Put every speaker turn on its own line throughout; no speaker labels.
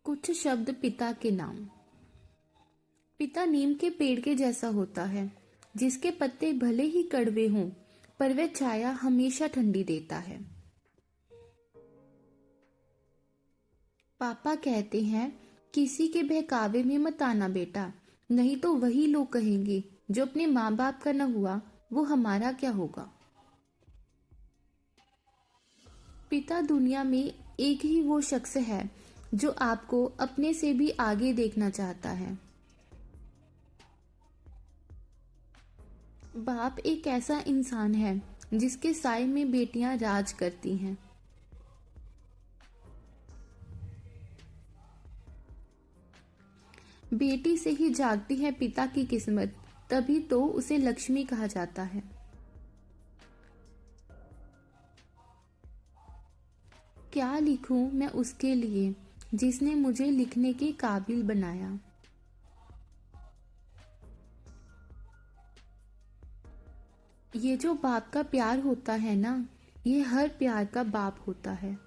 कुछ शब्द पिता के नाम। पिता नीम के पेड़ के जैसा होता है, जिसके पत्ते भले ही कड़वे हों, पर वह छाया हमेशा ठंडी देता है। पापा कहते हैं, किसी के बहकावे में मत आना बेटा, नहीं तो वही लोग कहेंगे जो अपने माँ बाप का न हुआ वो हमारा क्या होगा। पिता दुनिया में एक ही वो शख्स है जो आपको अपने से भी आगे देखना चाहता है। बाप एक ऐसा इंसान है जिसके साए में बेटियां राज करती हैं। बेटी से ही जागती है पिता की किस्मत, तभी तो उसे लक्ष्मी कहा जाता है। क्या लिखूं मैं उसके लिए जिसने मुझे लिखने के काबिल बनाया। ये जो बाप का प्यार होता है ना, ये हर प्यार का बाप होता है।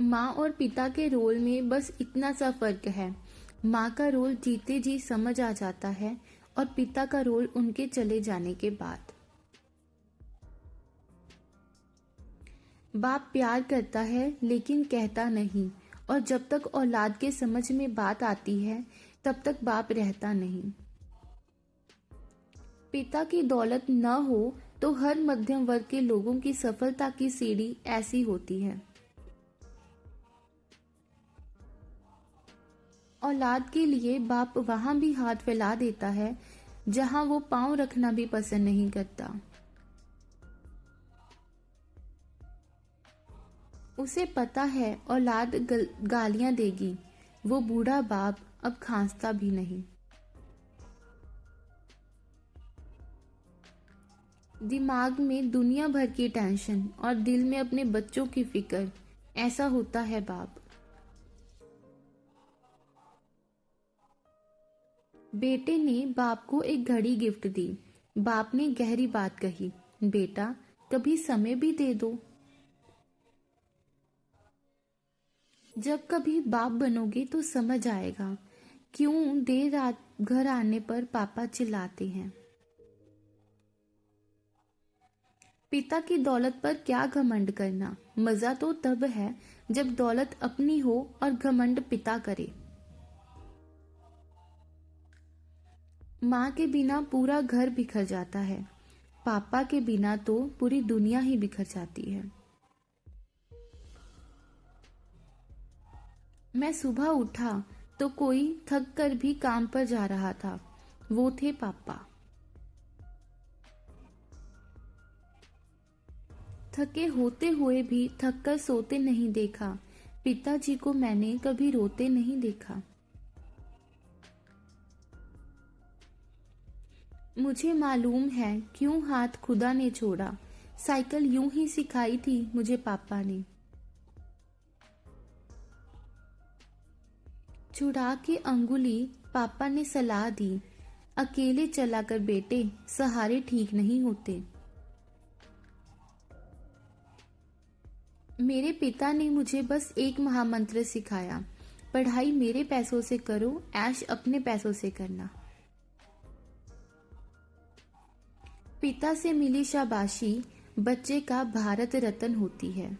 माँ और पिता के रोल में बस इतना सा फर्क है। माँ का रोल जीते जी समझ आ जाता है और पिता का रोल उनके चले जाने के बाद। बाप प्यार करता है लेकिन कहता नहीं, और जब तक औलाद के समझ में बात आती है तब तक बाप रहता नहीं। पिता की दौलत न हो तो हर मध्यम वर्ग के लोगों की सफलता की सीढ़ी ऐसी होती है। औलाद के लिए बाप वहां भी हाथ फैला देता है जहां वो पांव रखना भी पसंद नहीं करता। उसे पता है औलाद गालियां देगी, वो बूढ़ा बाप अब खांसता भी नहीं। दिमाग में दुनिया भर की टेंशन और दिल में अपने बच्चों की फिक्र, ऐसा होता है बाप। बेटे ने बाप को एक घड़ी गिफ्ट दी। बाप ने गहरी बात कही, बेटा कभी समय भी दे दो। जब कभी बाप बनोगे तो समझ आएगा क्यों देर रात घर आने पर पापा चिल्लाते हैं। पिता की दौलत पर क्या घमंड करना, मजा तो तब है जब दौलत अपनी हो और घमंड पिता करे। माँ के बिना पूरा घर बिखर जाता है, पापा के बिना तो पूरी दुनिया ही बिखर जाती है। मैं सुबह उठा तो कोई थक कर भी काम पर जा रहा था, वो थे पापा। थके होते हुए भी थक कर सोते नहीं देखा, पिताजी को मैंने कभी रोते नहीं देखा। मुझे मालूम है क्यों हाथ खुदा ने छोड़ा, साइकिल यूं ही सिखाई थी मुझे पापा ने। छुड़ा के अंगुली पापा ने सलाह दी, अकेले चला कर बेटे, सहारे ठीक नहीं होते। मेरे पिता ने मुझे बस एक महामंत्र सिखाया, पढ़ाई मेरे पैसों से करो, ऐश अपने पैसों से करना। पिता से मिली शाबाशी बच्चे का भारत रत्न होती है।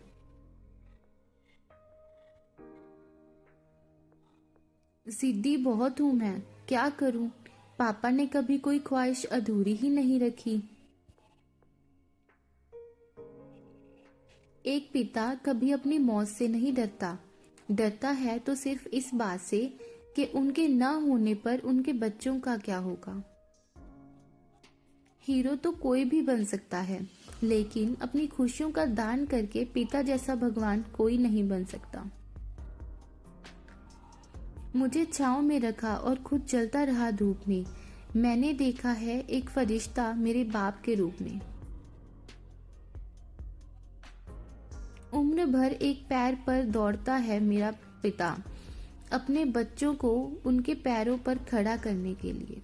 जिद्दी बहुत हूं मैं, क्या करूं, पापा ने कभी कोई ख्वाहिश अधूरी ही नहीं रखी। एक पिता कभी अपनी मौत से नहीं डरता, डरता है तो सिर्फ इस बात से कि उनके न होने पर उनके बच्चों का क्या होगा। हीरो तो कोई भी बन सकता है, लेकिन अपनी खुशियों का दान करके पिता जैसा भगवान कोई नहीं बन सकता। मुझे छांव में रखा और खुद चलता रहा धूप में। मैंने देखा है एक फरिश्ता मेरे बाप के रूप में। उम्र भर एक पैर पर दौड़ता है मेरा पिता, अपने बच्चों को उनके पैरों पर खड़ा करने के लिए।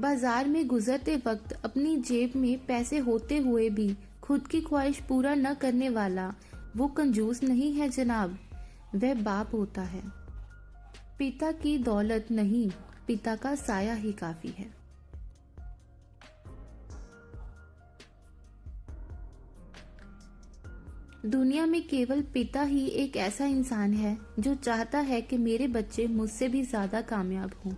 बाजार में गुजरते वक्त अपनी जेब में पैसे होते हुए भी खुद की ख्वाहिश पूरा न करने वाला वो कंजूस नहीं है जनाब, वह बाप होता है। पिता की दौलत नहीं, पिता का साया ही काफी है। दुनिया में केवल पिता ही एक ऐसा इंसान है जो चाहता है कि मेरे बच्चे मुझसे भी ज्यादा कामयाब हों।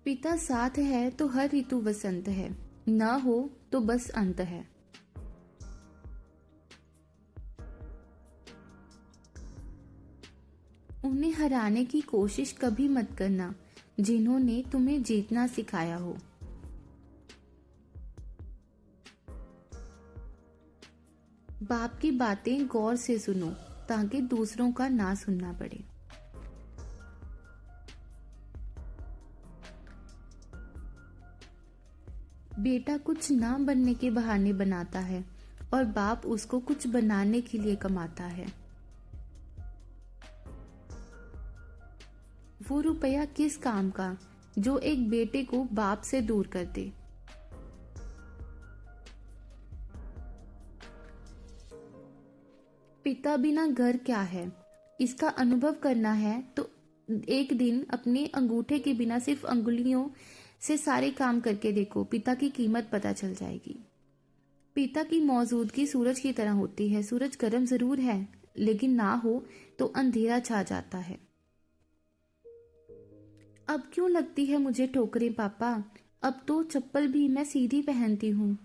पिता साथ है तो हर ऋतु वसंत है, न हो तो बस अंत है। उन्हें हराने की कोशिश कभी मत करना जिन्होंने तुम्हें जीतना सिखाया हो। बाप की बातें गौर से सुनो ताकि दूसरों का ना सुनना पड़े। बेटा कुछ ना बनने के बहाने बनाता है और बाप उसको कुछ बनाने के लिए कमाता है। वो रुपया किस काम का जो एक बेटे को बाप से दूर कर दे। पिता बिना घर क्या है, इसका अनुभव करना है तो एक दिन अपने अंगूठे के बिना सिर्फ अंगुलियों से सारे काम करके देखो, पिता की कीमत पता चल जाएगी। पिता की मौजूदगी सूरज की तरह होती है। सूरज गर्म जरूर है लेकिन ना हो तो अंधेरा छा जाता है। अब क्यों लगती है मुझे ठोकरें पापा, अब तो चप्पल भी मैं सीधी पहनती हूँ।